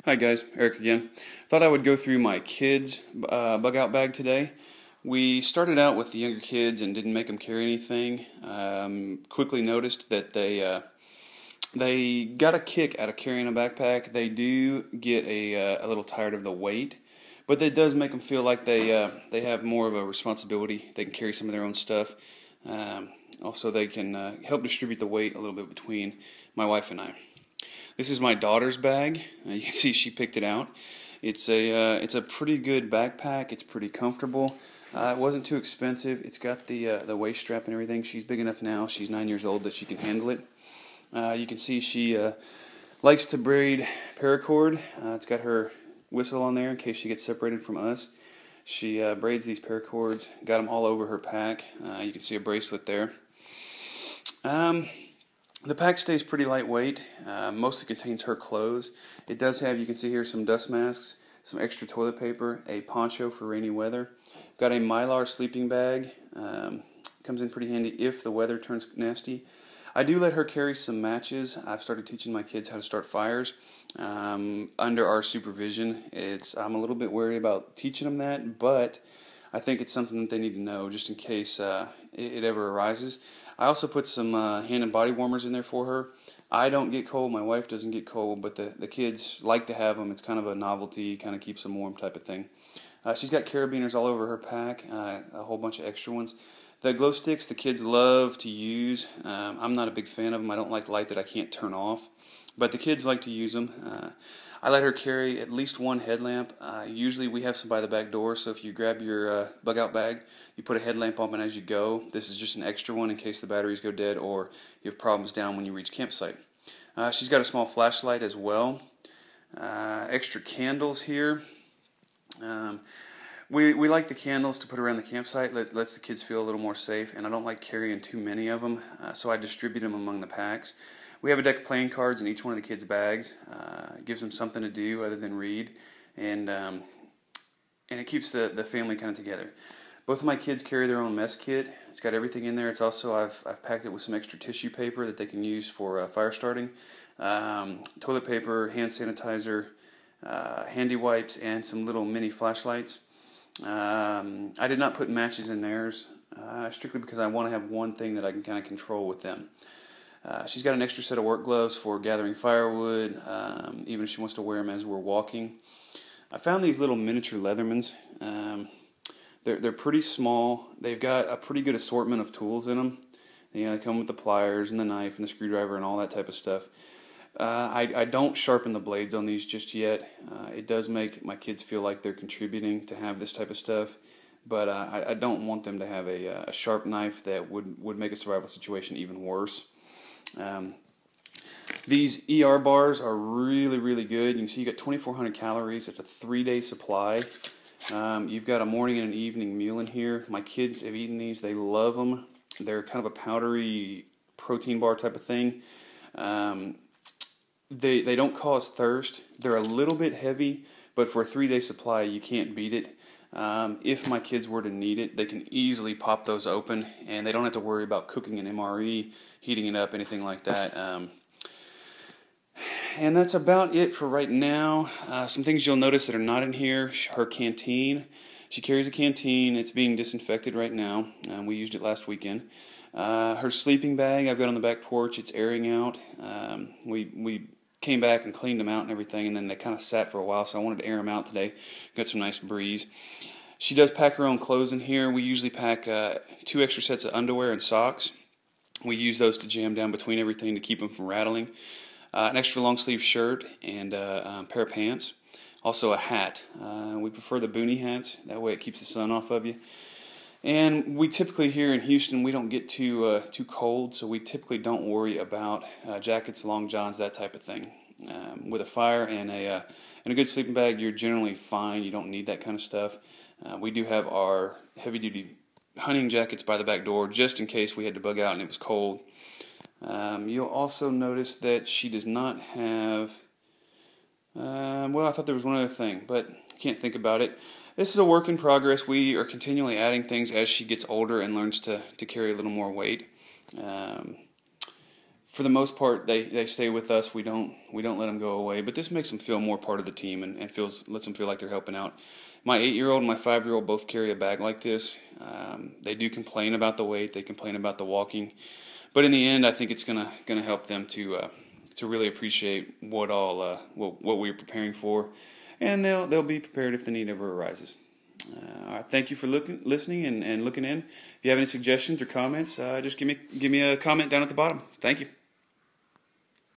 Hi guys, Eric again. Thought I would go through my kids' bug out bag today. We started out with the younger kids and didn't make them carry anything. Quickly noticed that they got a kick out of carrying a backpack. They do get a little tired of the weight, but that does make them feel like they have more of a responsibility. They can carry some of their own stuff. Also, they can help distribute the weight a little bit between my wife and I. This is my daughter's bag. You can see she picked it out. It's a pretty good backpack. It's pretty comfortable. It wasn't too expensive. It's got the waist strap and everything. She's big enough now. She's 9 years old that she can handle it. You can see she likes to braid paracord. It's got her whistle on there in case she gets separated from us. She braids these paracords. Got them all over her pack. You can see a bracelet there. The pack stays pretty lightweight. Mostly contains her clothes. It does have, you can see here, some dust masks, some extra toilet paper, a poncho for rainy weather. Got a Mylar sleeping bag. Comes in pretty handy if the weather turns nasty. I do let her carry some matches. I've started teaching my kids how to start fires under our supervision. I'm a little bit wary about teaching them that, but I think it's something that they need to know just in case it ever arises. I also put some hand and body warmers in there for her. I don't get cold, my wife doesn't get cold, but the kids like to have them. It's kind of a novelty, kind of keeps them warm type of thing. She's got carabiners all over her pack, a whole bunch of extra ones. The glow sticks the kids love to use. I'm not a big fan of them. I don't like light that I can't turn off, but the kids like to use them. I let her carry at least one headlamp. Usually we have some by the back door, so if you grab your bug out bag, you put a headlamp on as you go. This is just an extra one in case the batteries go dead or you have problems down when you reach campsite. She's got a small flashlight as well. Extra candles here. We like the candles to put around the campsite. Lets the kids feel a little more safe, and I don't like carrying too many of them, so I distribute them among the packs. We have a deck of playing cards in each one of the kids' bags. It gives them something to do other than read, and it keeps the family kind of together. Both of my kids carry their own mess kit. It's got everything in there. It's also I've packed it with some extra tissue paper that they can use for fire starting, toilet paper, hand sanitizer, handy wipes, and some little mini flashlights. I did not put matches in theirs, strictly because I want to have one thing that I can kind of control with them. She's got an extra set of work gloves for gathering firewood, even if she wants to wear them as we're walking. I found these little miniature Leathermans. They're pretty small. They've got a pretty good assortment of tools in them. They come with the pliers and the knife and the screwdriver and all that type of stuff. I don't sharpen the blades on these just yet. It does make my kids feel like they're contributing to have this type of stuff, but I don't want them to have a sharp knife that would make a survival situation even worse. These ER bars are really, really good. You can see you got 2,400 calories. It's a 3-day supply. You've got a morning and an evening meal in here. My kids have eaten these. They love them. They're kind of a powdery protein bar type of thing. They don't cause thirst. They're a little bit heavy, but for a 3-day supply, you can't beat it. If my kids were to need it, they can easily pop those open, and they don't have to worry about cooking an MRE, heating it up, anything like that. And that's about it for right now. Some things you'll notice that are not in here. Her canteen. She carries a canteen. It's being disinfected right now. We used it last weekend. Her sleeping bag I've got on the back porch. It's airing out. We came back and cleaned them out and everything, and then they kind of sat for a while, so I wanted to air them out today. Got some nice breeze. She does pack her own clothes in here. We usually pack 2 extra sets of underwear and socks. We use those to jam down between everything to keep them from rattling. An extra long sleeve shirt and a pair of pants. Also a hat. We prefer the boonie hats. That way it keeps the sun off of you. And we typically here in Houston, we don't get too cold, so we typically don't worry about jackets, long johns, that type of thing. With a fire and a good sleeping bag, you're generally fine. You don't need that kind of stuff. We do have our heavy-duty hunting jackets by the back door, just in case we had to bug out and it was cold. You'll also notice that she does not have... I thought there was one other thing, but I can't think about it. This is a work in progress. We are continually adding things as she gets older and learns to carry a little more weight. for the most part, they stay with us. We don't let them go away. But this makes them feel more part of the team and lets them feel like they're helping out. My 8-year-old and my 5-year-old both carry a bag like this. They do complain about the weight. They complain about the walking. But in the end, I think it's gonna help them to really appreciate what we're preparing for, and they'll be prepared if the need ever arises. All right, thank you for listening and looking in. If you have any suggestions or comments, just give me a comment down at the bottom. Thank you.